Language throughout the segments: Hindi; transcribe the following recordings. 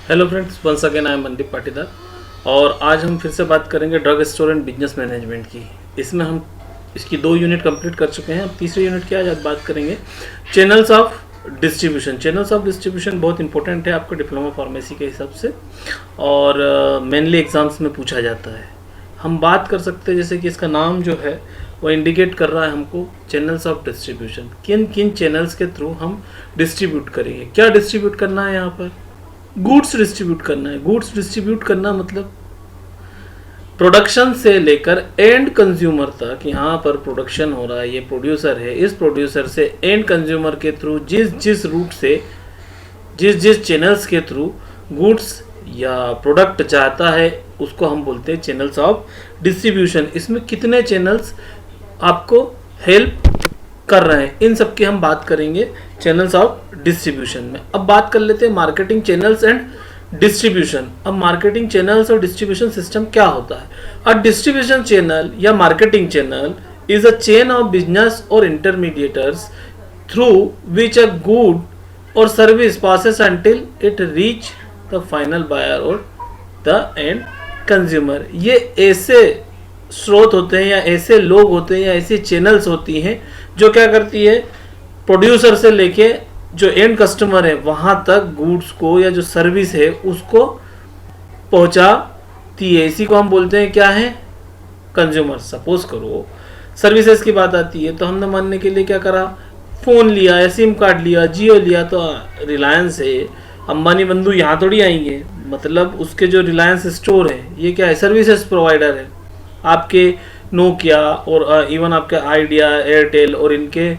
Hello friends, once again I am Mandeep Patidar और आज हम फिर से बात करेंगे drug store and business management की। इसमें हम इसकी 2 यूनिट कंप्लीट कर चुके हैं। अब तीसरी यूनिट की आज बात करेंगे channels of distribution. Channels of distribution बहुत इंपॉर्टेंट है आपको डिप्लोमा फार्मेसी के हिसाब से और मेनली एग्जाम्स में पूछा जाता है। हम बात कर सकते हैं जैसे कि इसका नाम जो है वो इंडिकेट कर रहा है हमको चैनल्स ऑफ डिस्ट्रीब्यूशन। किन किन चैनल्स के थ्रू हम डिस्ट्रीब्यूट करेंगे। क्या डिस्ट्रीब्यूट करना है यहाँ पर? गुड्स डिस्ट्रीब्यूट करना है। गुड्स डिस्ट्रीब्यूट करना मतलब प्रोडक्शन से लेकर एंड कंज्यूमर तक। यहाँ पर प्रोडक्शन हो रहा है, ये प्रोड्यूसर है, इस प्रोड्यूसर से एंड कंज्यूमर के थ्रू जिस जिस रूट से जिस चैनल्स के थ्रू गुड्स या प्रोडक्ट जाता है उसको हम बोलते हैं चैनल्स ऑफ डिस्ट्रीब्यूशन। इसमें कितने चैनल्स आपको हेल्प कर रहे हैं इन सब की हम बात करेंगे चैनल्स ऑफ डिस्ट्रीब्यूशन में। अब बात कर लेते हैं मार्केटिंग चैनल्स एंड डिस्ट्रीब्यूशन। अब मार्केटिंग चैनल्स और डिस्ट्रीब्यूशन सिस्टम क्या होता है? अ डिस्ट्रीब्यूशन चैनल या marketing channel is a chain of business और intermediators through which a good और service passes until it reach the final buyer और द एंड कंज्यूमर। ये ऐसे स्रोत होते हैं या ऐसे लोग होते हैं या ऐसी चैनल्स होती हैं जो क्या करती है, प्रोड्यूसर से लेके जो एंड कस्टमर है वहाँ तक गुड्स को या जो सर्विस है उसको पहुँचाती है। इसी को हम बोलते हैं क्या है, कंज्यूमर। सपोज करो सर्विसेज की बात आती है तो हमने मानने के लिए क्या करा, फ़ोन लिया या सिम कार्ड लिया, जियो लिया, तो रिलायंस है, अंबानी बंधु यहाँ थोड़ी आएंगे। मतलब उसके जो रिलायंस स्टोर है ये क्या है, सर्विसेज प्रोवाइडर है। आपके नोकिया और इवन आपके आइडिया, एयरटेल और इनके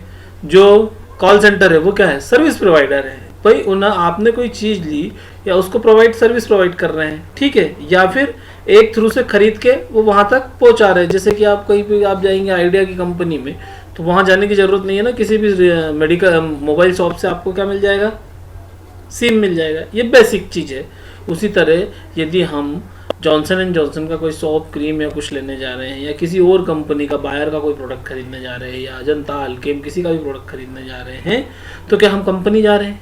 जो कॉल सेंटर है वो क्या है, सर्विस प्रोवाइडर है। भाई उन्हें आपने कोई चीज़ ली या उसको सर्विस प्रोवाइड कर रहे हैं, ठीक है, या फिर एक थ्रू से खरीद के वो वहाँ तक पहुँचा रहे हैं। जैसे कि आप कहीं भी आप जाएंगे आइडिया की कंपनी में तो वहाँ जाने की ज़रूरत नहीं है ना, किसी भी मेडिकल मोबाइल शॉप से आपको क्या मिल जाएगा, सिम मिल जाएगा। ये बेसिक चीज़ है। उसी तरह यदि हम जॉनसन एंड जॉनसन का कोई सॉप क्रीम या कुछ लेने जा रहे हैं या किसी और कंपनी का बायर का कोई प्रोडक्ट खरीदने जा रहे हैं या अजंता अल्केम किसी का भी प्रोडक्ट खरीदने जा रहे हैं तो क्या हम कंपनी जा रहे हैं?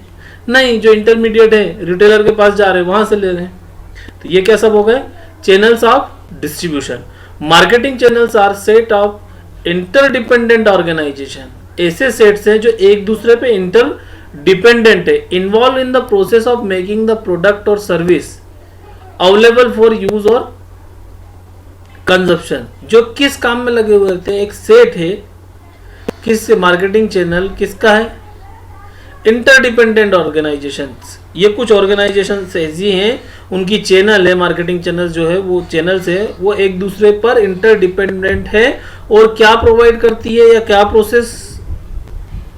नहीं, जो इंटरमीडिएट है रिटेलर के पास जा रहे हैं, वहाँ से ले रहे हैं। तो ये क्या सब हो गए channels of distribution. Marketing channels are set of interdependent organization. ऐसे सेट्स हैं जो एक दूसरे पे इंटर डिपेंडेंट है, involve in the process of making the product और सर्विस अवेलेबल फॉर यूज और कंजप्शन। जो किस काम में लगे हुए होते हैं, एक सेट है। किस मार्केटिंग चैनल किसका है, इंटरडिपेंडेंट ऑर्गेनाइजेशंस। ये कुछ ऑर्गेनाइजेशंस ऐसी हैं उनकी चैनल है, मार्केटिंग चैनल जो है वो चैनल्स है वो एक दूसरे पर इंटरडिपेंडेंट है और क्या प्रोवाइड करती है या क्या प्रोसेस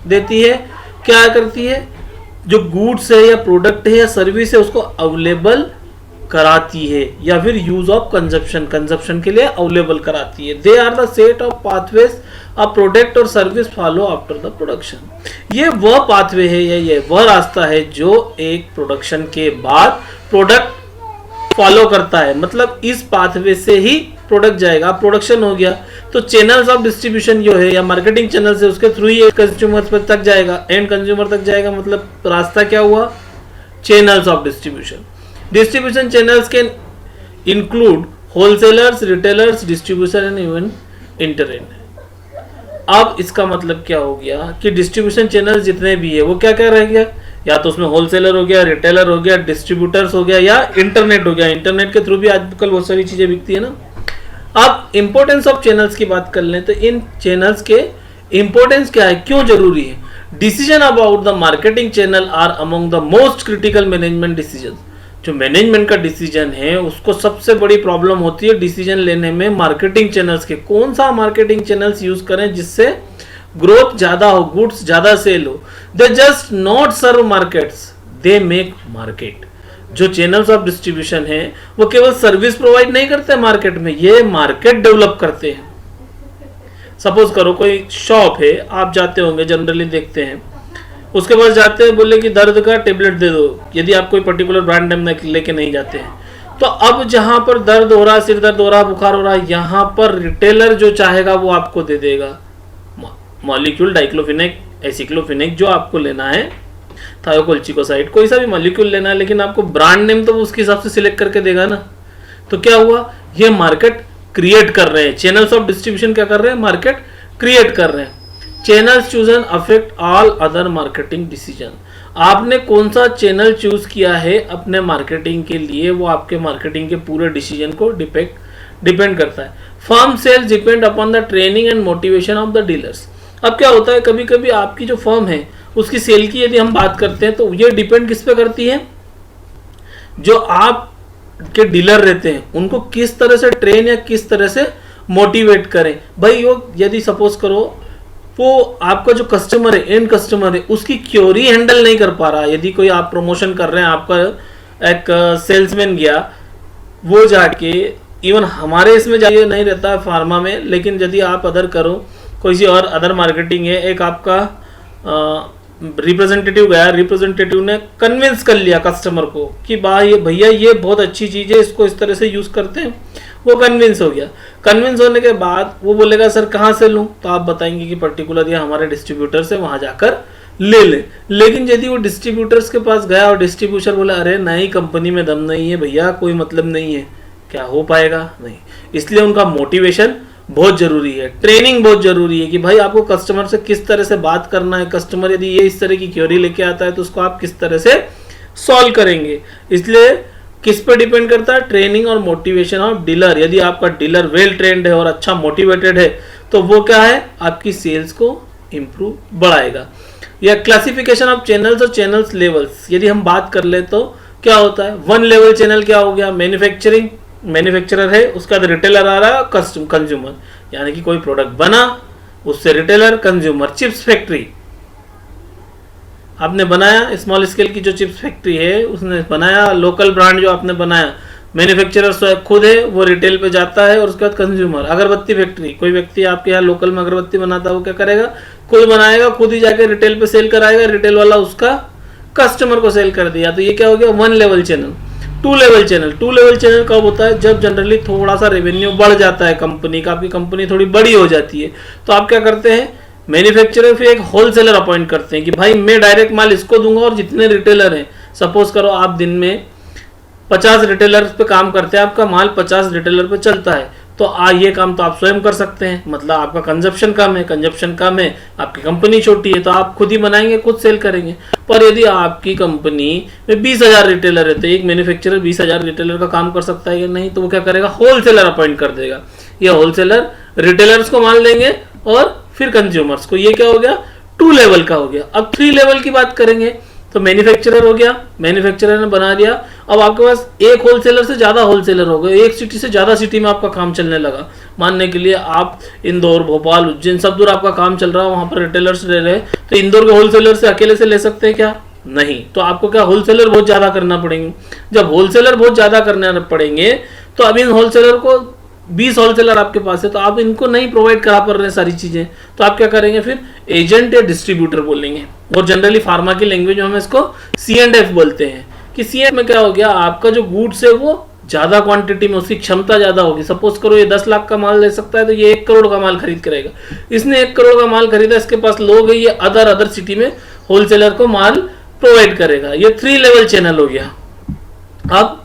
देती है, क्या करती है, जो गुड्स है या प्रोडक्ट है या सर्विस है उसको अवेलेबल कराती है या फिर यूज ऑफ कंजप्शन के लिए अवेलेबल कराती है। They are the set of pathways a product और service follow after the production. ये वह पाथवे है या ये वह रास्ता है जो एक प्रोडक्शन के बाद प्रोडक्ट फॉलो करता है। मतलब इस पाथवे से ही प्रोडक्ट जाएगा। प्रोडक्शन हो गया तो चैनल्स ऑफ डिस्ट्रीब्यूशन जो है या मार्केटिंग चैनल है उसके थ्रू ही कंज्यूमर तक जाएगा, एंड कंज्यूमर तक जाएगा। मतलब रास्ता क्या हुआ, channels of distribution. Distribution channels can include wholesalers, retailers, distribution and even internet। अब इसका मतलब क्या हो गया कि डिस्ट्रीब्यूशन चैनल जितने भी है वो क्या क्या रह गया, या तो उसमें होलसेलर हो गया, रिटेलर हो गया, डिस्ट्रीब्यूटर्स हो गया या इंटरनेट हो गया। इंटरनेट के थ्रू भी आजकल बहुत सारी चीजें बिकती है ना। अब इंपॉर्टेंस ऑफ चैनल्स की बात कर लें तो इन चैनल्स के इंपॉर्टेंस क्या है, क्यों जरूरी है। Decision about the marketing channel are among the most critical management decision. जो मैनेजमेंट का डिसीजन है उसको सबसे बड़ी प्रॉब्लम होती है डिसीजन लेने में मार्केटिंग चैनल्स के। कौन सा मार्केटिंग चैनल्स यूज करें जिससे ग्रोथ ज्यादा हो, गुड्स ज्यादा सेल हो। They just not serve markets, they make market. जो चैनल्स ऑफ डिस्ट्रीब्यूशन है वो केवल सर्विस प्रोवाइड नहीं करते मार्केट में, ये मार्केट डेवलप करते हैं। सपोज करो कोई शॉप है, आप जाते होंगे जनरली देखते हैं, उसके पास जाते हैं, बोले कि दर्द का टेबलेट दे दो, यदि आप कोई पर्टिकुलर ब्रांड नेम लेके नहीं जाते हैं। तो अब जहां पर दर्द हो रहा, सिर दर्द हो रहा, बुखार हो रहा है, यहां पर रिटेलर जो चाहेगा वो आपको दे देगा मॉलिक्यूल डाइक्लोफिनेक, एसिक्लोफिनेक जो आपको लेना है थायोकोल्चिकोसाइड, कोई सा भी मॉलिक्यूल लेना है, लेकिन आपको ब्रांड नेम तो उसके हिसाब से सिलेक्ट करके देगा ना। तो क्या हुआ, ये मार्केट क्रिएट कर रहे हैं, चैनल्स ऑफ डिस्ट्रीब्यूशन क्या कर रहे हैं, मार्केट क्रिएट कर रहे हैं। Channels chosen affect all other marketing decision. आपने कौन सा चैनल चूज किया है अपने मार्केटिंग के लिए, वो आपके मार्केटिंग के पूरे डिसीजन को डिपेंड करता है। Firm sales depend upon the training and motivation of the dealers. अब क्या होता है, कभी कभी आपकी जो फर्म है उसकी सेल की यदि हम बात करते हैं तो ये डिपेंड किस पे करती है, जो आप के डीलर रहते हैं उनको किस तरह से ट्रेन या किस तरह से मोटिवेट करें। भाई वो यदि सपोज करो वो आपका जो कस्टमर है, एंड कस्टमर है, उसकी क्योरी हैंडल नहीं कर पा रहा, यदि कोई आप प्रमोशन कर रहे हैं, आपका एक सेल्समैन गया, वो जाके, इवन हमारे इसमें जाके नहीं रहता है फार्मा में, लेकिन यदि आप अदर करो, कोई सी और अदर मार्केटिंग है, एक आपका रिप्रेजेंटेटिव गया, रिप्रेजेंटेटिव ने कन्विंस कर लिया कस्टमर को कि भाई भैया ये बहुत अच्छी चीज़ है, इसको इस तरह से यूज़ करते हैं, वो कन्विंस हो गया। कन्विंस होने के बाद वो बोलेगा सर कहाँ से लूँ, तो आप बताएंगे कि पर्टिकुलर ये हमारे डिस्ट्रीब्यूटर से, वहाँ जाकर ले ले। लेकिन यदि वो डिस्ट्रीब्यूटर्स के पास गया और डिस्ट्रीब्यूटर बोला अरे नई कंपनी में दम नहीं है भैया, कोई मतलब नहीं है, क्या हो पाएगा, नहीं। इसलिए उनका मोटिवेशन बहुत जरूरी है, ट्रेनिंग बहुत जरूरी है कि भाई आपको कस्टमर से किस तरह से बात करना है, कस्टमर यदि ये इस तरह की क्वेरी लेके आता है तो उसको आप किस तरह से सॉल्व करेंगे। इसलिए किस पर डिपेंड करता है, ट्रेनिंग और मोटिवेशन ऑफ डीलर। यदि आपका डीलर वेल ट्रेंड है और अच्छा मोटिवेटेड है तो वो क्या है, आपकी सेल्स को इंप्रूव बढ़ाएगा। या क्लासिफिकेशन ऑफ चैनल्स और चैनल्स लेवल्स, यदि हम बात कर ले तो क्या होता है, वन लेवल चैनल क्या हो गया, मैन्युफैक्चरिंग, मैन्युफैक्चरर है, उसका रिटेलर आ रहा है, कस्टम कंज्यूमर, यानी कि कोई प्रोडक्ट बना उससे रिटेलर, कंज्यूमर। चिप्स फैक्ट्री आपने बनाया, स्मॉल स्केल की जो चिप्स फैक्ट्री है उसने बनाया, लोकल ब्रांड जो आपने बनाया, मैन्युफैक्चरर खुद है, वो रिटेल पे जाता है, और उसके बाद कंज्यूमर। अगरबत्ती फैक्ट्री, कोई व्यक्ति आपके यहाँ लोकल में अगरबत्ती बनाता है, वो क्या करेगा, खुद बनाएगा, खुद ही जाके रिटेल पे सेल कराएगा, रिटेल वाला उसका कस्टमर को सेल कर दिया। तो ये क्या हो गया, one level channel. Two level channel, two level channel कब होता है, जब जनरली थोड़ा सा रेवेन्यू बढ़ जाता है कंपनी का, आपकी कंपनी थोड़ी बड़ी हो जाती है, तो आप क्या करते हैं, मैन्युफैक्चरर फिर एक होलसेलर अपॉइंट करते हैं कि भाई मैं डायरेक्ट माल इसको दूंगा, और जितने रिटेलर हैं, सपोज करो आप दिन में 50 रिटेलर पे काम करते हैं, आपका माल 50 रिटेलर पे चलता है, तो ये काम तो आप स्वयं कर सकते हैं, मतलब आपका कंजप्शन कम है, आपकी कंपनी छोटी है, तो आप खुद ही बनाएंगे, खुद सेल करेंगे। पर यदि आपकी कंपनी में 20,000 रिटेलर है, तो एक मैन्युफैक्चरर 20,000 रिटेलर का काम कर सकता है या नहीं, तो वो क्या करेगा, होलसेलर अपॉइंट कर देगा। ये होलसेलर रिटेलर्स को माल देंगे और फिर कंज्यूमर्स को। ये क्या हो गया, टू लेवल का हो गया। अब 3 लेवल की बात करेंगे तो मैन्युफैक्चरर हो गया, मैन्युफैक्चरर ने बना दिया, अब आपके पास एक होलसेलर से ज्यादा होलसेलर हो गए, एक सिटी से ज्यादा सिटी में आपका काम चलने लगा। मानने के लिए आप इंदौर, भोपाल, उज्जैन, सब दूर आपका काम चल रहा है, वहां पर रिटेलर्स रह रहे, तो इंदौर के होलसेलर से अकेले से ले सकते हैं क्या, नहीं। तो आपको क्या, होलसेलर बहुत ज्यादा करना पड़ेंगे। जब होलसेलर बहुत ज्यादा करने पड़ेंगे तो अब इन होलसेलर को 20 होलसेलर आपके पास है, तो आप इनको नहीं प्रोवाइड करा पा रहे हैं सारी चीजें, तो आप क्या करेंगे, फिर एजेंट या डिस्ट्रीब्यूटर बोलेंगे। और जनरली फार्मा की लैंग्वेज में हम इसको C&F बोलते हैं कि C&F में क्या हो गया, आपका जो गुड्स है वो ज्यादा क्वांटिटी में, उसकी क्षमता ज्यादा होगी। सपोज करो ये 10 लाख का माल ले सकता है, तो ये 1 करोड़ का माल खरीद करेगा। इसने 1 करोड़ का माल खरीदा, इसके पास लोग है, ये अदर सिटी में होलसेलर को माल प्रोवाइड करेगा। ये 3 लेवल चैनल हो गया। अब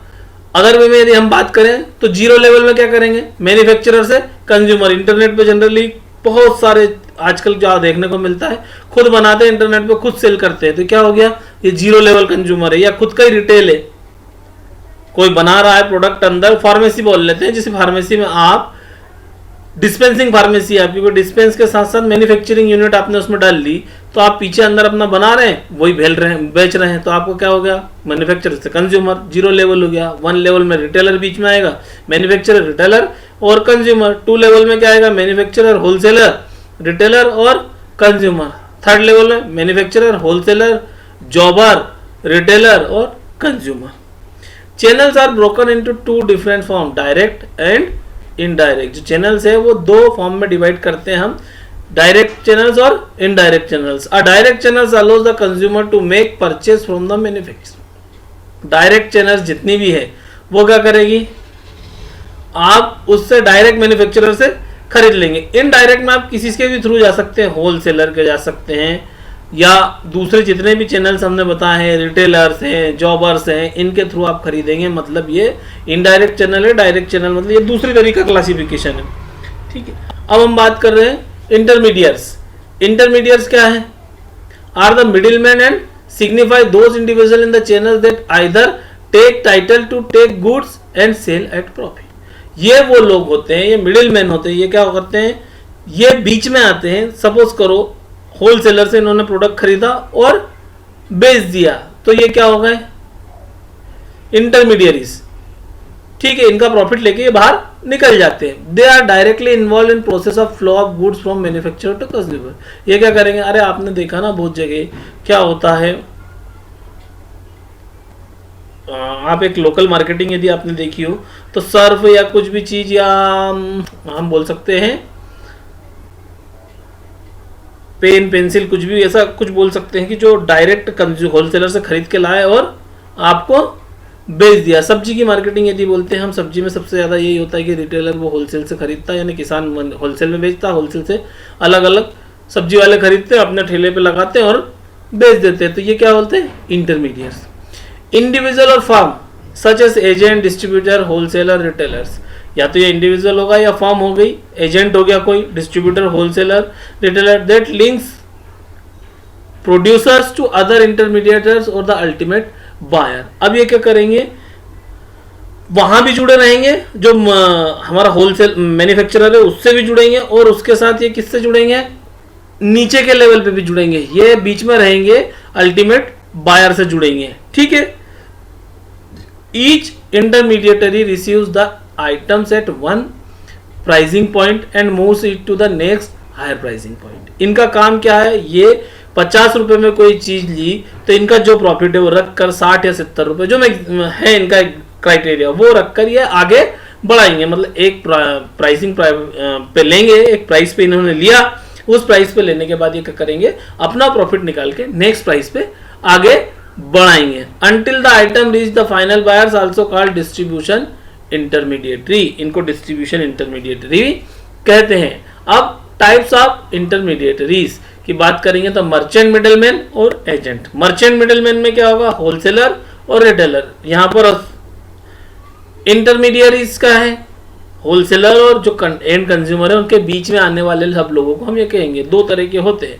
अदर वे में यदि हम बात करें तो 0 लेवल में क्या करेंगे, मैन्युफैक्चरर से कंज्यूमर। इंटरनेट पे जनरली बहुत सारे आजकल जो देखने को मिलता है, खुद बनाते हैं इंटरनेट पे, खुद सेल करते हैं, तो क्या हो गया, ये 0 लेवल कंज्यूमर है, या खुद का ही रिटेल है, कोई बना रहा है प्रोडक्ट अंदर। फार्मेसी बोल लेते हैं, जैसे फार्मेसी में आप डिस्पेंसिंग फार्मेसी है आपकी, डिस्पेंस के साथ साथ मैन्युफैक्चरिंग यूनिट आपने उसमें डाल ली, तो आप पीछे अंदर अपना बना रहे हैं, वही बेच रहे हैं, तो आपको क्या हो गया, मैन्युफैक्चरर से कंज्यूमर 0 लेवल हो गया। 1 लेवल में रिटेलर बीच में आएगा, मैन्युफैक्चरर, रिटेलर और कंज्यूमर। 2 लेवल में क्या आएगा, मैन्युफैक्चरर, होलसेलर, रिटेलर और कंज्यूमर। 3rd लेवल में मैन्युफैक्चरर, होलसेलर, जॉबर, रिटेलर और consumer. Channels are broken into 2 different form, direct and indirect. जो चैनल्स है वो 2 फॉर्म में डिवाइड करते हैं हम, डायरेक्ट चैनल्स और indirect channels. A direct channels allows the consumer to make purchase from the manufacturer. Direct channels जितनी भी है वो क्या करेगी, आप उससे डायरेक्ट मैन्युफैक्चरर से खरीद लेंगे। इनडायरेक्ट में आप किसी के भी थ्रू जा सकते हैं, होलसेलर के जा सकते हैं, या दूसरे जितने भी चैनल्स हमने बताए हैं, रिटेलर्स हैं, जॉबर्स हैं, इनके थ्रू आप खरीदेंगे, मतलब ये इनडायरेक्ट चैनल है। डायरेक्ट चैनल मतलब ये दूसरी तरीका क्लासिफिकेशन है, ठीक है। अब हम बात कर रहे हैं इंटरमीडियट्स। इंटरमीडियट्स क्या है? Are the middleman and signify those individual in the channel that either take title to take goods and sell at profit. ये वो लोग होते हैं, ये मिडिलमैन होते हैं। ये क्या करते हैं? ये बीच में आते हैं। सपोज करो होलसेलर से इन्होंने प्रोडक्ट खरीदा और बेच दिया, तो ये क्या हो गए? इंटरमीडियरीज, ठीक है। इनका प्रॉफिट लेके ये बाहर निकल जाते हैं। They are directly involve in process of flow of goods from manufacturer to consumer. ये क्या करेंगे? अरे आपने देखा ना बहुत जगह क्या होता है, आप एक लोकल मार्केटिंग यदि आपने देखी हो तो सर्फ या कुछ भी चीज, या हम बोल सकते हैं पेन पेंसिल, कुछ भी ऐसा कुछ बोल सकते हैं कि जो डायरेक्ट होलसेलर से खरीद के लाए और आपको बेच दिया। सब्जी की मार्केटिंग यदि बोलते हैं हम, सब्जी में सबसे ज़्यादा यही होता है कि रिटेलर वो होलसेल से खरीदता है, यानी किसान होलसेल में बेचता है, होलसेल से अलग अलग सब्जी वाले खरीदते हैं, अपने ठेले पे लगाते हैं और बेच देते हैं। तो ये क्या बोलते हैं? इंटरमीडिएट्स। इंडिविजुअल और firm such as agent, distributor, wholesaler, retailers. या तो ये इंडिविजुअल होगा या फर्म हो गई, एजेंट हो गया कोई, distributor, wholesaler, retailer, that links producers to other intermediaries और द अल्टीमेट बायर। अब ये क्या करेंगे? वहां भी जुड़े रहेंगे, जो हमारा होलसेल मैन्युफैक्चरर है उससे भी जुड़ेंगे, और उसके साथ ये किससे जुड़ेंगे? नीचे के लेवल पे भी जुड़ेंगे। ये बीच में रहेंगे, अल्टीमेट बायर से जुड़ेंगे, ठीक है। Each intermediary receives the items at one pricing point and moves it to the next higher pricing point. इनका काम क्या है? ये 50 रुपए में कोई चीज ली तो इनका जो प्रॉफिट है वो रख कर 60 या 70 रुपए जो है इनका क्राइटेरिया, वो रखकर ये आगे बढ़ाएंगे। मतलब एक प्राइसिंग पे लेंगे, एक प्राइस पे इन्होंने लिया, उस प्राइस पे लेने के बाद ये क्या करेंगे? अपना प्रॉफिट निकाल के नेक्स्ट प्राइस पे आगे बढ़ाएंगे। Until the item reach the final buyers also called distribution intermediary. इनको डिस्ट्रीब्यूशन इंटरमीडिएटरी कहते हैं। अब टाइप्स ऑफ इंटरमीडिएटरीज की बात करेंगे तो मर्चेंट, मिडलमैन और एजेंट। मर्चेंट मिडलमैन में क्या होगा? होलसेलर और रिटेलर। यहां पर इंटरमीडिएटरीज का है होलसेलर और जो एंड कंज्यूमर है, उनके बीच में आने वाले सब लोगों को हम ये कहेंगे। दो तरह के होते हैं,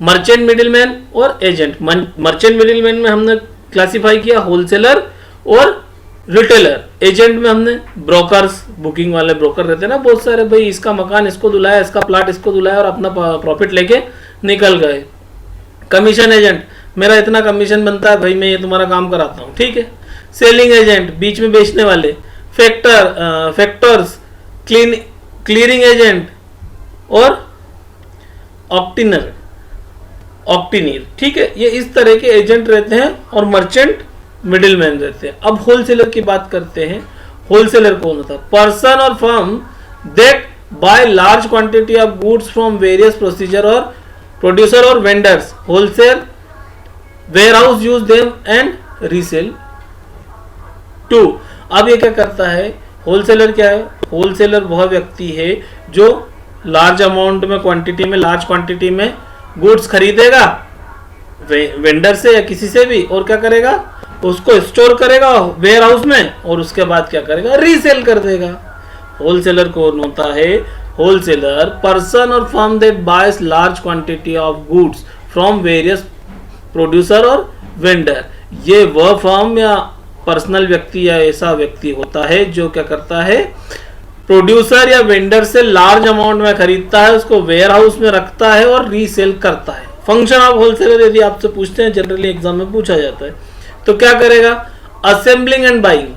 मर्चेंट मिडिलमैन और एजेंट। मर्चेंट मिडिलमैन में हमने क्लासिफाई किया होलसेलर और रिटेलर। एजेंट में हमने ब्रोकर्स, बुकिंग वाले ब्रोकर रहते हैं ना बहुत सारे, भाई इसका मकान इसको दुलाया, इसका प्लाट इसको दुलाया और अपना प्रॉफिट लेके निकल गए। कमीशन एजेंट, मेरा इतना कमीशन बनता है भाई, मैं ये तुम्हारा काम कराता हूँ, ठीक है। सेलिंग एजेंट, बीच में बेचने वाले। फैक्टर्स, क्लियरिंग एजेंट और ऑक्टिनियर, ठीक है। ये इस तरह के एजेंट रहते हैं और मर्चेंट मिडिलमैन रहते हैं। अब होलसेलर की बात करते हैं। होलसेलर कौन होता है? पर्सन और firm that buy large quantity of goods from various producer और vendors. Wholesale warehouse use them and resell to. अब ये क्या करता है? होलसेलर क्या है? होलसेलर वह व्यक्ति है जो लार्ज अमाउंट में, क्वांटिटी में, लार्ज क्वांटिटी में गुड्स खरीदेगा वेंडर से या किसी से भी, और क्या करेगा? उसको स्टोर करेगा वेयर हाउस में, और उसके बाद क्या करेगा? रीसेल कर देगा। होलसेलर कौन होता है? होलसेलर पर्सन और firm that bias large quantity of goods from various producer और वेंडर। ये वह फर्म या पर्सनल व्यक्ति या ऐसा व्यक्ति होता है जो क्या करता है? प्रोड्यूसर या वेंडर से लार्ज अमाउंट में खरीदता है, उसको वेयर हाउस में रखता है और रीसेल करता है। फंक्शन ऑफ होलसेलर यदि आपसे पूछते हैं, जनरली एग्जाम में पूछा जाता है, तो क्या करेगा? असेंबलिंग एंड बाइंग,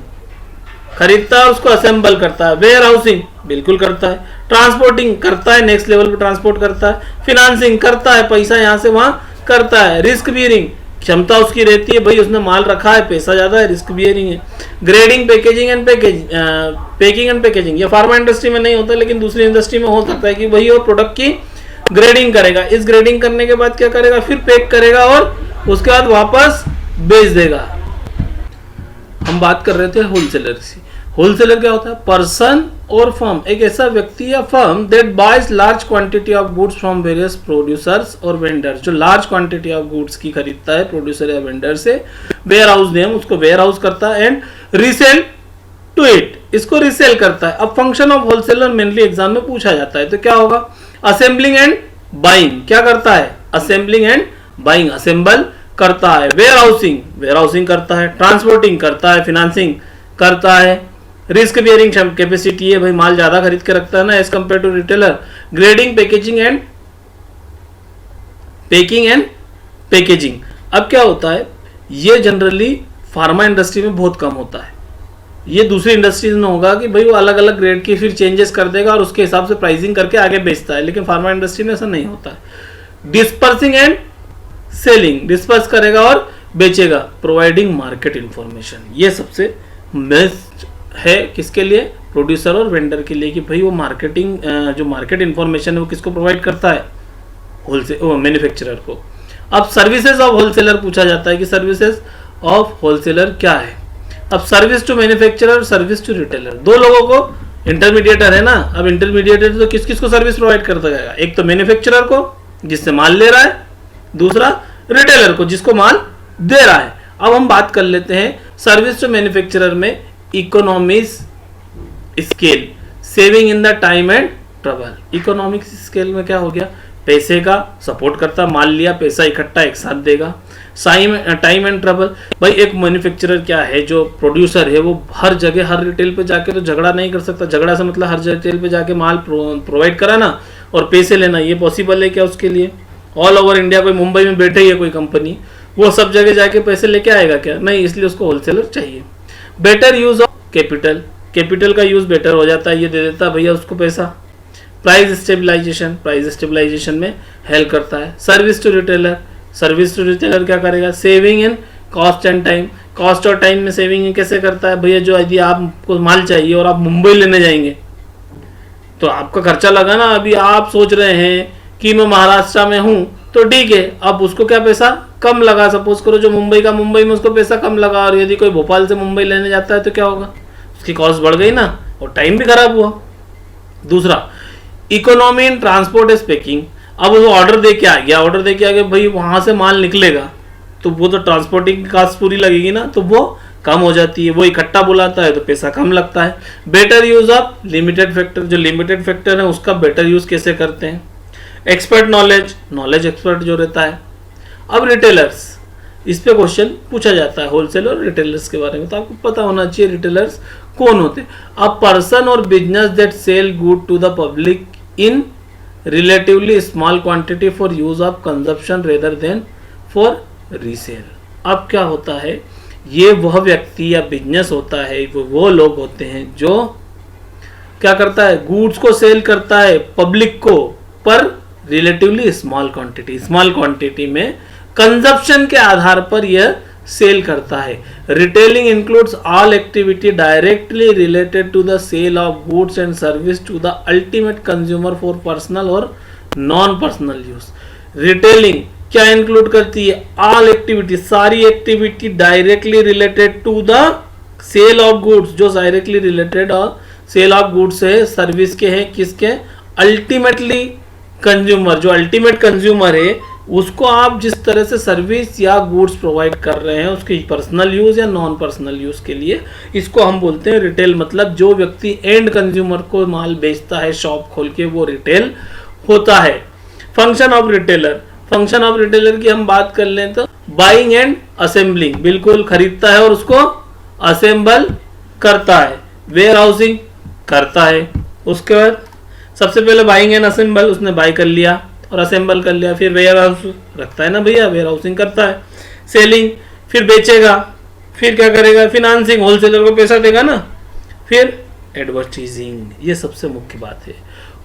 खरीदता है उसको असेंबल करता है। वेयर हाउसिंग बिल्कुल करता है। ट्रांसपोर्टिंग करता है, नेक्स्ट लेवल पे ट्रांसपोर्ट करता है। फिनांसिंग करता है, पैसा यहां से वहां करता है। रिस्क बियरिंग, क्षमता उसकी रहती है, भाई उसने माल रखा है, पैसा ज्यादा है, रिस्क बियरिंग है। ग्रेडिंग, पैकिंग एंड पैकेजिंग, ये फार्मा इंडस्ट्री में नहीं होता लेकिन दूसरी इंडस्ट्री में हो सकता है कि भाई वो प्रोडक्ट की ग्रेडिंग करेगा। इस ग्रेडिंग करने के बाद क्या करेगा? फिर पैक करेगा और उसके बाद वापस बेच देगा। हम बात कर रहे थे होलसेलर की। होलसेलर क्या होता है? पर्सन और फर्म, एक ऐसा व्यक्ति या firm that buys large quantity of goods from various producers और वेंडर्स, जो लार्ज क्वांटिटी ऑफ गुड्स की खरीदता है प्रोड्यूसर या वेंडर से, वेयर हाउस नेम, उसको वेयर हाउस करता है, एंड रीसेल टू इट, इसको रीसेल करता है। अब function of wholesaler mainly exam में पूछा जाता है, तो क्या होगा? असेंबलिंग एंड बाइंग, क्या करता है? असेंबलिंग एंड बाइंग, असेंबल करता है। वेयर हाउसिंग करता है। ट्रांसपोर्टिंग करता है। फाइनेंसिंग करता है। रिस्क बियरिंग कैपेसिटी है, भाई माल ज्यादा खरीद के रखता है ना as compare to retailer. Grading, packaging and packaging. अब क्या होता है, ये जनरली फार्मा इंडस्ट्री में बहुत कम होता है। ये दूसरी इंडस्ट्रीज में होगा कि भाई वो अलग अलग ग्रेड की फिर चेंजेस कर देगा और उसके हिसाब से प्राइसिंग करके आगे बेचता है, लेकिन फार्मा इंडस्ट्री में ऐसा नहीं होता है। डिस्पर्सिंग एंड सेलिंग, डिस्पर्स करेगा और बेचेगा। प्रोवाइडिंग मार्केट इंफॉर्मेशन, ये सबसे बेस्ट है किसके लिए? प्रोड्यूसर और वेंडर के लिए, कि भाई वो मार्केटिंग जो मार्केट इंफॉर्मेशन है वो किसको प्रोवाइड करता है? मैन्युफैक्चरर को। अब सर्विसेज ऑफ होलसेलर पूछा जाता है कि सर्विसेज ऑफ होलसेलर क्या है। अब service to manufacturer, service to retailer, दो लोगों को इंटरमीडिएटर है ना। अब इंटरमीडिएटर तो किस किस को सर्विस प्रोवाइड करता जाएगा? एक तो मैन्युफैक्चरर को जिससे माल ले रहा है, दूसरा रिटेलर को जिसको माल दे रहा है। अब हम बात कर लेते हैं सर्विस टू मैन्युफैक्चरर में economies scale, saving in the time and trouble. Economic scale में क्या हो गया? पैसे का सपोर्ट करता, माल लिया, पैसा इकट्ठा एक साथ देगा। टाइम एंड ट्रबल, भाई एक मैन्युफैक्चरर क्या है, जो प्रोड्यूसर है वो हर जगह हर रिटेल पे जाके तो झगड़ा नहीं कर सकता। झगड़ा से मतलब हर रिटेल पे जाके माल प्रोवाइड कराना और पैसे लेना, ये पॉसिबल है क्या उसके लिए? ऑल ओवर इंडिया कोई मुंबई में बैठे ही है कोई कंपनी, वो सब जगह जाके पैसे लेके आएगा क्या? नहीं, इसलिए उसको होलसेलर चाहिए। Better use of capital, capital का यूज बेटर हो जाता है, ये दे देता भैया उसको पैसा। प्राइस स्टेबलाइजेशन में हेल्प करता है। सर्विस टू रिटेलर क्या करेगा? Saving in cost and time, cost और टाइम में सेविंग कैसे करता है? भैया जो यदि आपको माल चाहिए और आप मुंबई लेने जाएंगे तो आपका खर्चा लगा ना। अभी आप सोच रहे हैं कि मैं महाराष्ट्र में हूं तो ठीक है, अब उसको क्या पैसा कम लगा। सपोज करो जो मुंबई का, मुंबई में उसको पैसा कम लगा, और यदि कोई भोपाल से मुंबई लेने जाता है तो क्या होगा? उसकी कॉस्ट बढ़ गई ना और टाइम भी खराब हुआ। दूसरा, economy in transport and packing. अब वो ऑर्डर दे के आ गया, भाई वहां से माल निकलेगा तो वो तो ट्रांसपोर्टिंग की कॉस्ट पूरी लगेगी ना, तो वो कम हो जाती है। वो इकट्ठा बुलाता है तो पैसा कम लगता है। Better use of limited factor, जो लिमिटेड फैक्टर है उसका बेटर यूज कैसे करते हैं। एक्सपर्ट नॉलेज एक्सपर्ट जो रहता है। अब रिटेलर्स, इस पे क्वेश्चन पूछा जाता है होलसेलर और रिटेलर्स के बारे में, तो आपको पता होना चाहिए रिटेलर्स कौन होते हैं। अ पर्सन और business that sell good to the public in relatively small quantity for use of consumption rather than for resale. अब क्या होता है, ये वह व्यक्ति या बिजनेस होता है, वो लोग होते हैं जो क्या करता है? गुड्स को सेल करता है पब्लिक को, पर रिलेटिवली स्मॉल क्वांटिटी में कंजप्शन के आधार पर यह सेल करता है। Retailing includes all activity directly related to the sale of goods and service to the ultimate consumer for personal और नॉन पर्सनल यूज। रिटेलिंग क्या इंक्लूड करती है? ऑल एक्टिविटी, सारी activity directly related to the sale of goods, जो डायरेक्टली रिलेटेड और सेल ऑफ गुड्स है, सर्विस के हैं, किसके? अल्टीमेटली कंज्यूमर, जो अल्टीमेट कंज्यूमर है उसको आप जिस तरह से सर्विस या गुड्स प्रोवाइड कर रहे हैं उसके पर्सनल यूज या नॉन पर्सनल यूज के लिए, इसको हम बोलते हैं रिटेल। मतलब जो व्यक्ति एंड कंज्यूमर को माल बेचता है शॉप खोल के, वो रिटेल होता है। फंक्शन ऑफ रिटेलर की हम बात कर लें तो बाइंग एंड असेंबलिंग, बिल्कुल खरीदता है और उसको असेंबल करता है। वेयर हाउसिंग करता है, उसके बाद सबसे पहले बाइंग एंड असेंबल, उसने बाय कर लिया और असेंबल कर लिया, फिर वेयर हाउस रखता है ना भैया, वेयर हाउसिंग करता है। सेलिंग, फिर बेचेगा, फिर क्या करेगा? फाइनेंसिंग, होलसेलर को पैसा देगा ना। फिर एडवर्टाइजिंग, ये सबसे मुख्य बात है।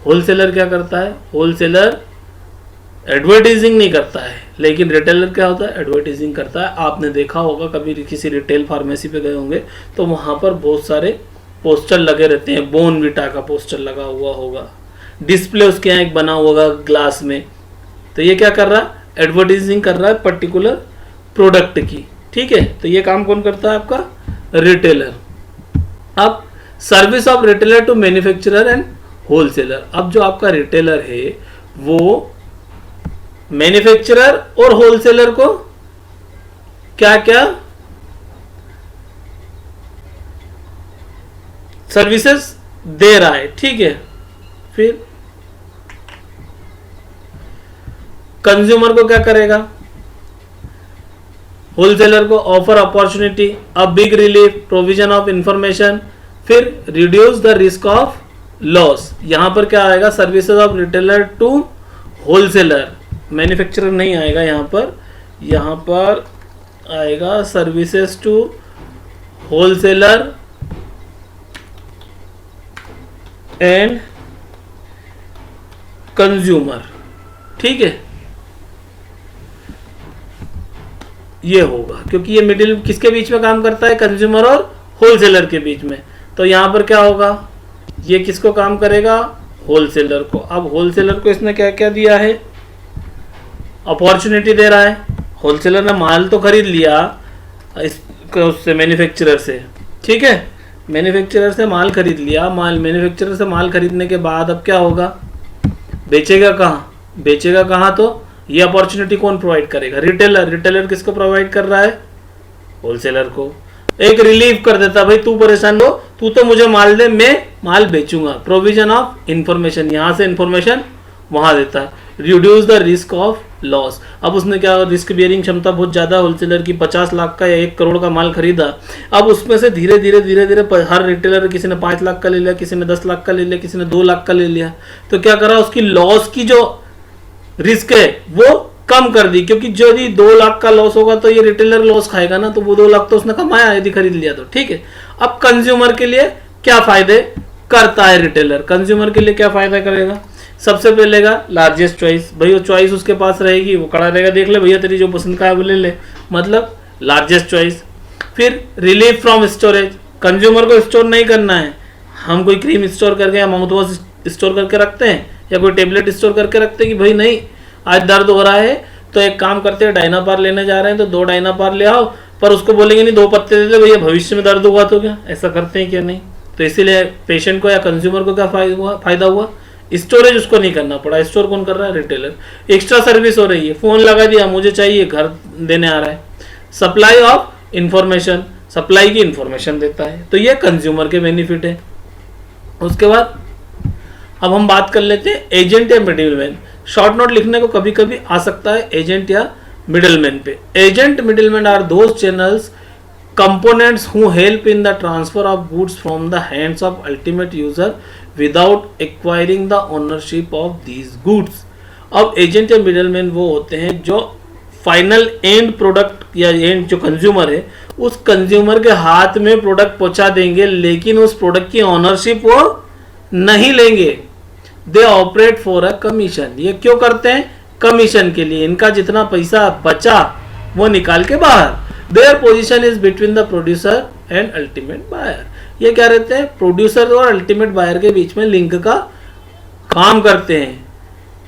होलसेलर क्या करता है? होलसेलर एडवर्टाइजिंग नहीं करता है, लेकिन रिटेलर क्या होता है? एडवर्टाइजिंग करता है। आपने देखा होगा कभी किसी रिटेल फार्मेसी पे गए होंगे तो वहां पर बहुत सारे पोस्टर लगे रहते हैं, बोर्नविटा का पोस्टर लगा हुआ होगा, डिस्प्ले उसके यहाँ एक बना होगा ग्लास में, तो ये क्या कर रहा है? एडवर्टाइजिंग कर रहा है पर्टिकुलर प्रोडक्ट की। ठीक है, तो ये काम कौन करता है? आपका रिटेलर। अब service of retailer to manufacturer and wholesaler. अब जो आपका रिटेलर है वो मैन्युफैक्चरर और होलसेलर को क्या क्या सर्विसेज दे रहा है, ठीक है। फिर कंज्यूमर को क्या करेगा, होलसेलर को offer opportunity, a big relief, provision of information, फिर reduce the risk of loss. यहां पर क्या आएगा, services of retailer to wholesaler, manufacturer नहीं आएगा यहां पर आएगा services to wholesaler and consumer, ठीक है। ये होगा क्योंकि ये मिडिल किसके बीच में काम करता है, कंज्यूमर और होलसेलर के बीच में। तो यहां पर क्या होगा, ये किसको काम करेगा, होलसेलर को। अब होलसेलर को इसने क्या क्या दिया है, अपॉर्चुनिटी दे रहा है। होलसेलर ने माल तो खरीद लिया उससे, मैन्युफैक्चरर से, ठीक है, मैन्युफैक्चरर से माल खरीद लिया। मैन्युफैक्चरर से माल खरीदने के बाद अब क्या होगा, बेचेगा कहाँ, तो ये अपॉर्चुनिटी कौन प्रोवाइड करेगा, रिटेलर किसको प्रोवाइड कर रहा है, होलसेलर को। एक रिलीफ कर देता, भाई तू परेशान हो, तू तो मुझे माल दे, मैं माल बेचूंगा। प्रोविजन ऑफ इंफॉर्मेशन, यहां से इंफॉर्मेशन वहां देता है। Reduce the risk of loss. अब उसने क्या, रिस्क बियरिंग क्षमता बहुत ज्यादा होलसेलर की, 50 लाख का या 1 करोड़ का माल खरीदा। अब उसमें से धीरे धीरे हर रिटेलर, किसी ने 5 लाख का ले लिया, किसी ने 10 लाख का ले लिया, किसी ने 2 लाख का ले लिया। तो क्या करा, उसकी लॉस की जो रिस्क है वो कम कर दी, क्योंकि जो यदि 2 लाख का लॉस होगा तो ये रिटेलर लॉस खाएगा ना, तो वो 2 लाख तो उसने कमाया यदि खरीद लिया तो, ठीक है। अब कंज्यूमर के लिए क्या फायदे करता है रिटेलर, कंज्यूमर के लिए क्या फायदा करेगा, सबसे पहले का लार्जेस्ट चॉइस। भाई वो चॉइस उसके पास रहेगी, वो खड़ा रहेगा, देख ले भैया तेरी जो पसंद का है वो ले ले, मतलब लार्जेस्ट चॉइस। फिर रिलीफ फ्रॉम स्टोरेज, कंज्यूमर को स्टोर नहीं करना है, हम कोई क्रीम स्टोर करके या माउथ वॉश स्टोर करके रखते हैं या कोई टेबलेट स्टोर करके रखते हैं कि भाई नहीं आज दर्द हो रहा है तो एक काम करते हैं, डायनापार लेने जा रहे हैं तो 2 डायनापार ले आओ, पर उसको बोलेंगे नहीं 2 पत्ते दे दे भैया, भविष्य में दर्द हुआ तो क्या, ऐसा करते हैं क्या, नहीं। तो इसीलिए पेशेंट को या कंज्यूमर को क्या फायदा हुआ, स्टोरेज उसको नहीं करना पड़ा। स्टोर कौन कर रहा है, रिटेलर। एक्स्ट्रा सर्विस हो रही है, फोन लगा दिया, मुझे चाहिए, घर देने आ रहा है। सप्लाई ऑफ इंफॉर्मेशन, सप्लाई की इंफॉर्मेशन देता है, तो ये कंज्यूमर के बेनिफिट है। उसके बाद अब हम बात कर लेते हैं एजेंट या मिडिलमैन। शॉर्ट नोट लिखने को कभी कभी आ सकता है एजेंट या मिडिलमैन पे। Agent middleman are those channels components who help in the transfer of goods from the hands of ultimate user without acquiring the ownership of these goods। अब एजेंट या मिडलमैन वो होते हैं जो फाइनल एंड प्रोडक्ट या एंड जो कंज्यूमर है उस कंज्यूमर के हाथ में प्रोडक्ट पहुंचा देंगे, लेकिन उस प्रोडक्ट की ओनरशिप वो नहीं लेंगे। They operate for a commission. ये क्यों करते हैं, कमीशन के लिए। इनका जितना पैसा बचा वो निकाल के बाहर। Their position is between the producer and ultimate buyer. ये क्या रहते हैं, प्रोड्यूसर और अल्टीमेट बायर के बीच में लिंक का काम करते हैं।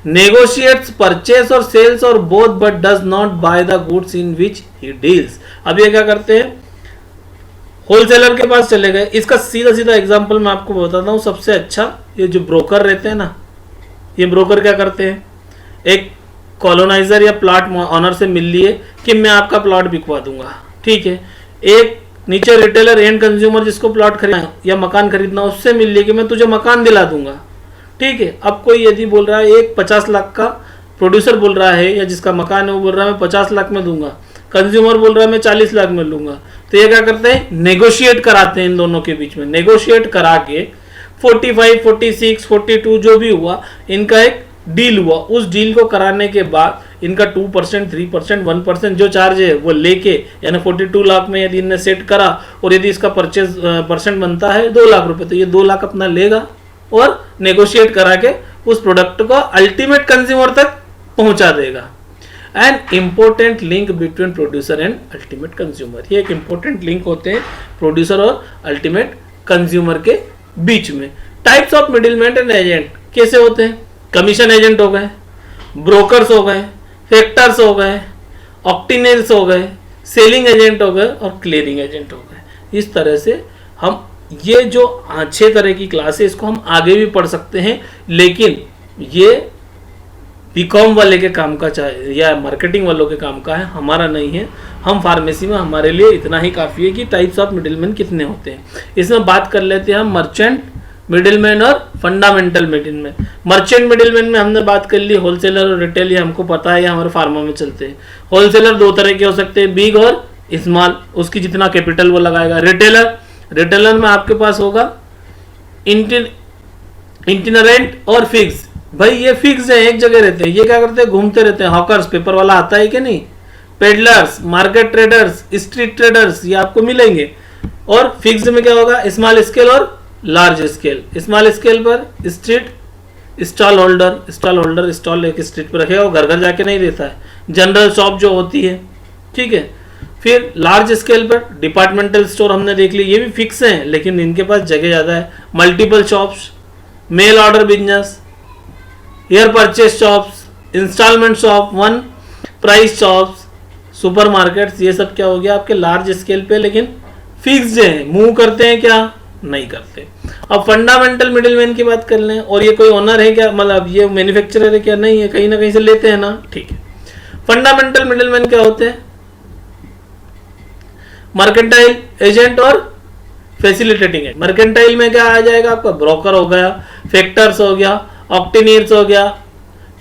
नेगोशिएट्स परचेस और सेल्स और both but does not by the goods in which he deals. अब ये क्या करते हैं, होलसेलर के पास चले गए। इसका सीधा सीधा एग्जांपल मैं आपको बताता हूँ सबसे अच्छा। ये जो ब्रोकर रहते हैं ना, ये ब्रोकर क्या करते हैं, एक कॉलोनाइजर या प्लॉट ऑनर से मिल लिए कि मैं आपका प्लॉट बिकवा दूंगा, ठीक है। एक नीचे रिटेलर एंड कंज्यूमर जिसको प्लॉट खरीदना या मकान खरीदना उससे मिल लिए कि मैं तुझे मकान दिला दूंगा, ठीक है। अब कोई यदि बोल रहा है एक 50 लाख का प्रोड्यूसर बोल रहा है या जिसका मकान है वो बोल रहा है मैं 50 लाख में दूंगा, कंज्यूमर बोल रहा है मैं 40 लाख में लूंगा। तो ये क्या करते हैं, नेगोशिएट कराते हैं इन दोनों के बीच में। नेगोशिएट करा के 45, 46, 42 जो भी हुआ इनका एक डील हुआ। उस डील को कराने के बाद इनका 2%, 3%, 1% जो चार्ज है वो लेके, यानी 42 लाख में यदि इनने सेट करा और यदि इसका परचेज परसेंट बनता है 2 लाख रुपए, तो ये 2 लाख अपना लेगा और नेगोशिएट करा के उस प्रोडक्ट को अल्टीमेट कंज्यूमर तक पहुंचा देगा। And important link between producer and ultimate consumer. ये एक इंपॉर्टेंट लिंक होते हैं प्रोड्यूसर और अल्टीमेट कंज्यूमर के बीच में। Types of middleman and agent कैसे होते हैं, कमीशन एजेंट हो गए, ब्रोकर्स हो गए, फैक्टर्स हो गए, ऑक्टिनर्स हो गए, सेलिंग एजेंट हो गए और क्लियरिंग एजेंट हो गए। इस तरह से हम ये जो 6 तरह की क्लास है इसको हम आगे भी पढ़ सकते हैं, लेकिन ये बीकॉम वाले के काम का चाहे या मार्केटिंग वालों के काम का है, हमारा नहीं है। हम फार्मेसी में हमारे लिए इतना ही काफ़ी है कि टाइप्स ऑफ मिडिलमैन कितने होते हैं। इसमें बात कर लेते हैं हम मर्चेंट मिडिलमैन और फंडामेंटल मिडिलमैन। मर्चेंट मिडिलमैन में हमने बात कर ली होलसेलर और रिटेल, ये हमको पता है, ये हमारे फार्मा में चलते हैं। होलसेलर 2 तरह के हो सकते हैं, बिग और स्मॉल, उसकी जितना कैपिटल वो लगाएगा। रिटेलर में आपके पास होगा इंटिनरेंट और फिक्स। भाई ये फिक्स है, एक जगह रहते हैं, ये क्या करते हैं, घूमते रहते हैं। हॉकर्स, पेपर वाला आता है कि नहीं, peddlers, market traders, street traders, ये आपको मिलेंगे। और फिक्स में क्या होगा, स्मॉल स्केल और लार्ज स्केल। स्मॉल स्केल पर स्ट्रीट स्टॉल होल्डर स्टॉल एक स्ट्रीट पर रखेगा, वो घर घर जाके नहीं देता है, जनरल शॉप जो होती है, ठीक है। फिर लार्ज स्केल पर डिपार्टमेंटल स्टोर हमने देख ली, ये भी फिक्स हैं लेकिन इनके पास जगह ज़्यादा है। Multiple shops, mail order business, hire purchase shops, instalment shop, one price shops, supermarkets, ये सब क्या हो गया आपके लार्ज स्केल पे, लेकिन फिक्स्ड है, मूव करते हैं क्या, नहीं करते। अब फंडामेंटल मिडिलमैन की बात कर लें, और ये कोई ओनर है क्या, मतलब ये मैन्युफैक्चरर है क्या, नहीं है, कहीं ना कहीं से लेते हैं ना, ठीक है। फंडामेंटल मिडिलमैन क्या होते हैं, मर्केंटाइल एजेंट और फैसिलिटेटिंग एजेंट। मर्केंटाइल में क्या आ जाएगा आपका, ब्रोकर हो गया, फैक्टर्स हो गया, ऑक्टिनियर्स हो गया,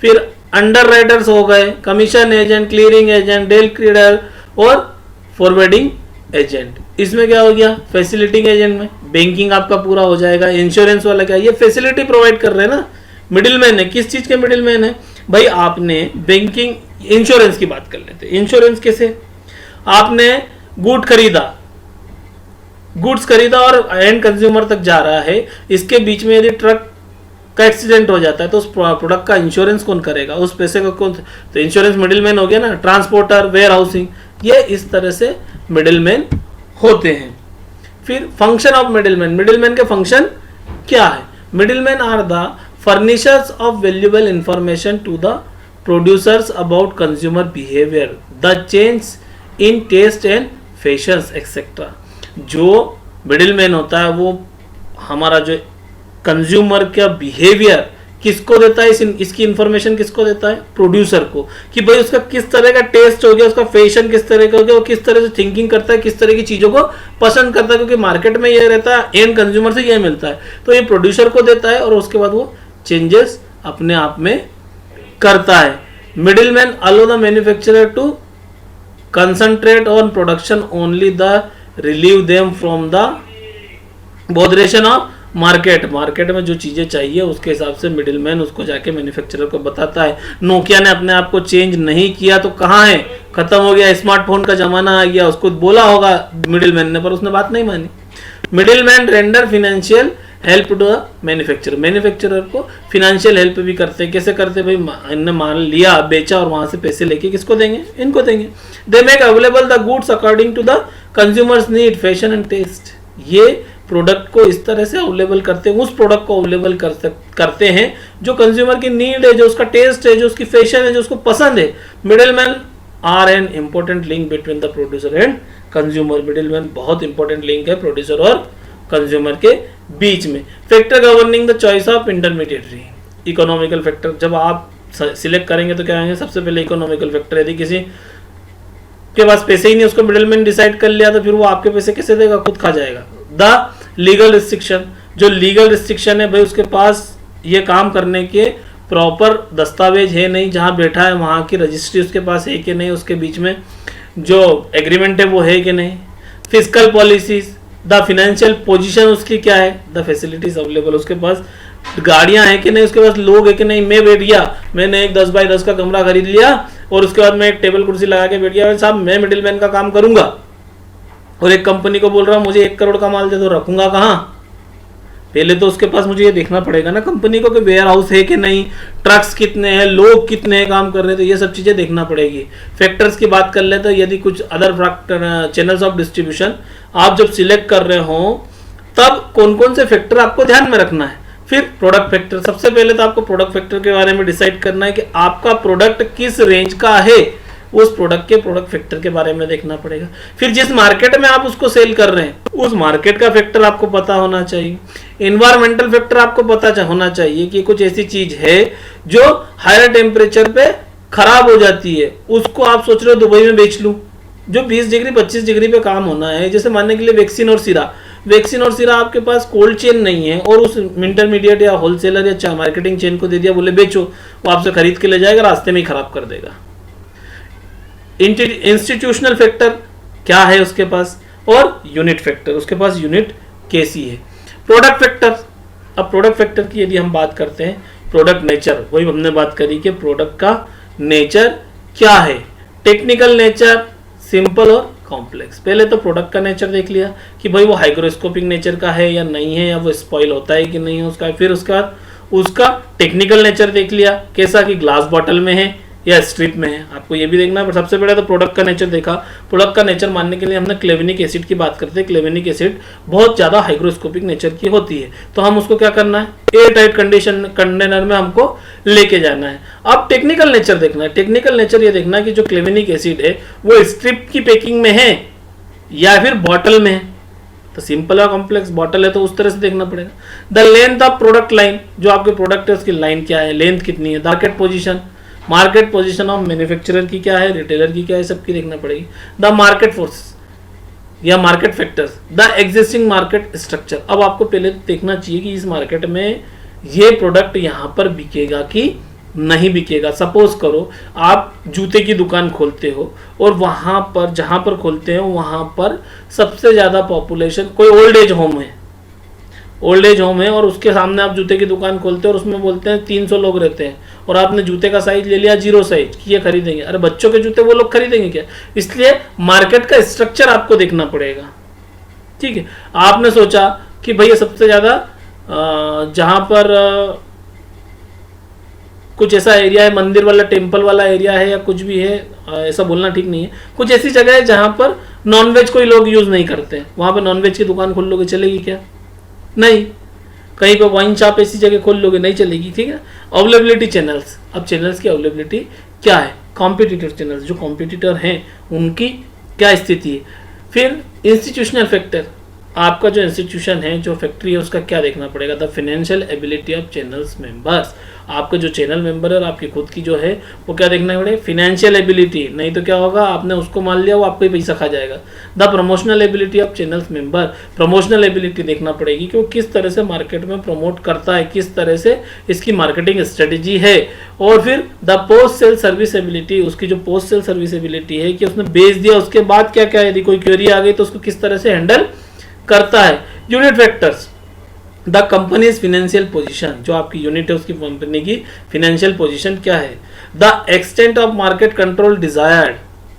फिर अंडर राइटर्स हो गए, commission agent, clearing agent, del credere और फॉरवर्डिंग एजेंट। इसमें क्या हो गया, फैसिलिटिंग एजेंट में बैंकिंग आपका पूरा हो जाएगा। इंश्योरेंस वाला क्या, ये फैसिलिटी प्रोवाइड कर रहे हैं ना, मिडिलमैन है। किस चीज के मिडिलमैन है भाई, आपने बैंकिंग, इंश्योरेंस की बात कर लेते हैं। इंश्योरेंस कैसे, आपने गुड्स खरीदा और एंड कंज्यूमर तक जा रहा है, इसके बीच में यदि ट्रक का एक्सीडेंट हो जाता है तो उस प्रोडक्ट का इंश्योरेंस कौन करेगा, उस पैसे का कौन, तो इंश्योरेंस मिडिलमैन हो गया ना। ट्रांसपोर्टर, वेयर हाउसिंग, ये इस तरह से मिडिलमैन होते हैं। फिर फंक्शन ऑफ मिडिलमैन, मिडिलमैन के फंक्शन क्या है, middleman are the furnishers of valuable information to the producers about consumer behaviour, the change in taste and fashions etcetera. जो मिडिलमैन होता है वो हमारा जो कंज्यूमर का बिहेवियर किसको देता है, इसकी इंफॉर्मेशन किसको देता है, प्रोड्यूसर को, कि भाई उसका किस तरह का टेस्ट हो गया, उसका फैशन किस तरह का हो गया, वो किस तरह से थिंकिंग करता है, किस तरह की चीजों को पसंद करता है, क्योंकि मार्केट में ये रहता है, एंड कंज्यूमर से ये मिलता है, तो ये प्रोड्यूसर को देता है और उसके बाद वो चेंजेस अपने आप में करता है। Middleman allow the manufacturer to concentrate on production only the relieve them from the botheration of market में जो चीजें चाहिए उसके हिसाब से मिडिलमैन उसको जाके मैन्युफैक्चरर को बताता है। नोकिया ने अपने आप को चेंज नहीं किया तो कहाँ है, खत्म हो गया, स्मार्टफोन का जमाना आ गया, उसको बोला होगा मिडिलमैन ने पर उसने बात नहीं मानी। Middleman render financial help to the manufacturer को फिनेंशियल हेल्प भी करते हैं। कैसे करते भाई, इन्होंने माल लिया, बेचा और वहां से पैसे लेके किसको देंगे, इनको देंगे। They make available the goods according to the consumers need, fashion and taste. ये प्रोडक्ट को इस तरह से अवेलेबल करते हैं, उस प्रोडक्ट को अवेलेबल करते हैं जो कंज्यूमर की नीड है, जो उसका टेस्ट है, जो उसकी फैशन है, जो उसको पसंद है। Middleman are an important link between the producer and consumer. Middleman बहुत इंपॉर्टेंट लिंक है प्रोड्यूसर और कंज्यूमर के बीच में। Factor governing the choice of intermediary, economical factor जब आप सिलेक्ट करेंगे तो क्या आएंगे, सबसे पहले इकोनॉमिकल फैक्टर। यदि किसी के पास पैसे ही नहीं, उसको मिडिलमैन डिसाइड कर लिया तो फिर वो आपके पैसे कैसे देगा, खुद खा जाएगा। द लीगल रिस्ट्रिक्शन, जो लीगल रिस्ट्रिक्शन है भाई, उसके पास ये काम करने के प्रॉपर दस्तावेज है नहीं, जहाँ बैठा है वहाँ की रजिस्ट्री उसके पास है कि नहीं, उसके बीच में जो एग्रीमेंट है वो है कि नहीं। Physical policies, the financial position उसकी क्या है, द फैसिलिटीज अवेलेबल, उसके पास गाड़ियां हैं कि नहीं, उसके पास लोग है कि नहीं। मैं बैठ गया, मैंने एक 10 बाई 10 का कमरा खरीद लिया और उसके बाद मैं एक टेबल कुर्सी लगा के बैठ गया, साहब मैं मिडिलमैन का काम करूंगा और एक कंपनी को बोल रहा हूँ मुझे 1 करोड़ का माल दे दो, रखूंगा कहाँ। पहले तो उसके पास मुझे ये देखना पड़ेगा ना कंपनी को कि वेयर हाउस है कि नहीं, ट्रक्स कितने हैं, लोग कितने हैं काम कर रहे हैं, तो ये सब चीजें देखना पड़ेगी। फैक्टर्स की बात कर ले तो यदि कुछ अदर चैनल्स ऑफ डिस्ट्रीब्यूशन आप जब सिलेक्ट कर रहे हो तब कौन कौन से फैक्टर आपको ध्यान में रखना है। फिर प्रोडक्ट फैक्टर, सबसे पहले तो आपको प्रोडक्ट फैक्टर के बारे में डिसाइड करना है कि आपका प्रोडक्ट किस रेंज का है, उस प्रोडक्ट के प्रोडक्ट फैक्टर के बारे में देखना पड़ेगा। फिर जिस मार्केट में आप उसको सेल कर रहे हैं उस मार्केट का फैक्टर आपको पता होना चाहिए। इन्वायरमेंटल फैक्टर आपको पता होना चाहिए कि कुछ ऐसी चीज है जो हायर टेम्परेचर पे खराब हो जाती है, उसको आप सोच रहे हो दुबई में बेच लूं, जो 20 डिग्री 25 डिग्री पे काम होना है। जैसे मानने के लिए वैक्सीन और सीरा आपके पास कोल्ड चेन नहीं है और उस इंटरमीडिएट या होलसेलर या मार्केटिंग चेन को दे दिया, बोले बेचो, वो आपसे खरीद के ले जाएगा, रास्ते में ही खराब कर देगा। इंस्टीट्यूशनल फैक्टर क्या है उसके पास, और यूनिट फैक्टर उसके पास यूनिट कैसी है। प्रोडक्ट फैक्टर, अब प्रोडक्ट फैक्टर की यदि हम बात करते हैं, प्रोडक्ट नेचर, वही हमने बात करी कि प्रोडक्ट का नेचर क्या है, टेक्निकल नेचर, सिंपल और कॉम्प्लेक्स। पहले तो प्रोडक्ट का नेचर देख लिया कि भाई वो हाइग्रोस्कोपिक नेचर का है या नहीं है, या वो स्पॉइल होता है कि नहीं है उसका। फिर उसके बाद उसका टेक्निकल नेचर देख लिया, कैसा कि ग्लास बॉटल में है या स्ट्रिप में है, आपको ये भी देखना है। पर सबसे पहले तो प्रोडक्ट का नेचर देखा। प्रोडक्ट का नेचर मानने के लिए हमने क्लेवेनिक एसिड की बात करते हैं। क्लेवेनिक एसिड बहुत ज़्यादा हाइग्रोस्कोपिक नेचर की होती है, तो हम उसको क्या करना है, एयर टाइट कंटेनर में हमको लेके जाना है। अब टेक्निकल नेचर देखना है। टेक्निकल नेचर ये देखना है कि जो क्लेवेनिक एसिड है वो स्ट्रिप की पैकिंग में है या फिर बॉटल में है। तो सिंपल और कॉम्प्लेक्स, बॉटल है तो उस तरह से देखना पड़ेगा। The length of product line, जो आपके प्रोडक्ट है उसकी लाइन क्या है, लेंथ कितनी है। मार्केट पोजीशन ऑफ मैन्युफैक्चरर की क्या है, रिटेलर की क्या है, सबकी देखना पड़ेगी। द मार्केट फोर्स या market factors, the existing market structure. अब आपको पहले देखना चाहिए कि इस मार्केट में ये प्रोडक्ट यहाँ पर बिकेगा कि नहीं बिकेगा। सपोज करो आप जूते की दुकान खोलते हो और वहाँ पर जहाँ पर खोलते हो वहाँ पर सबसे ज़्यादा पॉपुलेशन, कोई ओल्ड एज होम है और उसके सामने आप जूते की दुकान खोलते हो और उसमें बोलते हैं 300 लोग रहते हैं, और आपने जूते का साइज ले लिया 0 साइज कि ये खरीदेंगे। अरे बच्चों के जूते वो लोग खरीदेंगे क्या? इसलिए मार्केट का स्ट्रक्चर आपको देखना पड़ेगा। ठीक है, आपने सोचा कि भैया सबसे ज्यादा जहां पर कुछ ऐसा एरिया है, मंदिर वाला टेम्पल वाला एरिया है या कुछ भी है, ऐसा बोलना ठीक नहीं है, कुछ ऐसी जगह है जहां पर नॉनवेज कोई लोग यूज नहीं करते, वहां पर नॉनवेज की दुकान खोल लोगे, चलेगी क्या? नहीं। कहीं पे वाइन शॉप ऐसी जगह खोल लोगे, नहीं चलेगी। ठीक है। अवेलेबिलिटी चैनल्स, अब चैनल्स की अवेलेबिलिटी क्या है, कॉम्पिटिटर चैनल्स, जो कॉम्पिटिटर हैं उनकी क्या स्थिति है। फिर इंस्टीट्यूशनल फैक्टर, आपका जो इंस्टीट्यूशन है, जो फैक्ट्री है, उसका क्या देखना पड़ेगा। The financial ability of channels members, आपके जो चैनल मेंबर है और आपकी खुद की जो है वो क्या देखना पड़ेगा, फिनेंशियल एबिलिटी। नहीं तो क्या होगा, आपने उसको मान लिया वो आपको ही पैसा खा जाएगा। The promotional ability of channels member, promotional ability देखना पड़ेगी कि वो किस तरह से मार्केट में प्रमोट करता है, किस तरह से इसकी मार्केटिंग स्ट्रेटेजी है। और फिर the post sale service ability, उसकी जो पोस्ट सेल सर्विस एबिलिटी है कि उसने बेच दिया उसके बाद क्या क्या, यदि कोई क्वेरी आ गई तो उसको किस तरह से हैंडल करता है। Unit factors, the companies financial position, जो आपकी यूनिट है उसकी कंपनी की फिनेंशियल पोजीशन क्या है। The extent of market control desired,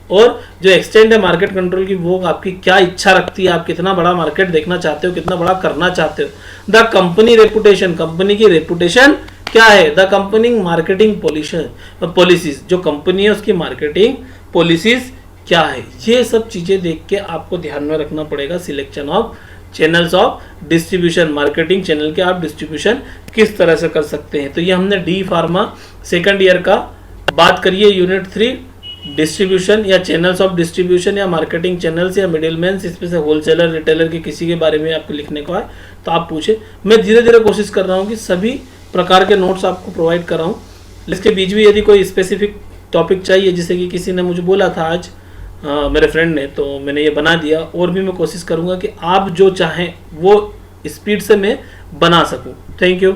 और जो एक्सटेंट है मार्केट कंट्रोल की वो आपकी क्या इच्छा रखती है, आप कितना बड़ा मार्केट देखना चाहते हो, कितना बड़ा करना चाहते हो। द कंपनी रेपुटेशन, कंपनी की रेपुटेशन क्या है। द कंपनी मार्केटिंग पॉलिसीज, जो कंपनी है उसकी मार्केटिंग पॉलिसीज क्या है। ये सब चीजें देख के आपको ध्यान में रखना पड़ेगा। Selection of channels of distribution, marketing channel के आप डिस्ट्रीब्यूशन किस तरह से कर सकते हैं। तो ये हमने डी फार्मा सेकंड ईयर का बात करिए, यूनिट 3 डिस्ट्रीब्यूशन या चैनल्स ऑफ डिस्ट्रीब्यूशन या मार्केटिंग चैनल्स या मिडिलमैन, इसमें से होलसेलर रिटेलर के किसी के बारे में आपको लिखने को है तो आप पूछे। मैं धीरे धीरे कोशिश कर रहा हूँ कि सभी प्रकार के नोट्स आपको प्रोवाइड कर रहा हूँ। इसके बीच भी यदि कोई स्पेसिफिक टॉपिक चाहिए, जैसे कि किसी ने मुझे बोला था आज मेरे फ्रेंड ने, तो मैंने ये बना दिया। और भी मैं कोशिश करूँगा कि आप जो चाहें वो स्पीड से मैं बना सकूँ। Thank you.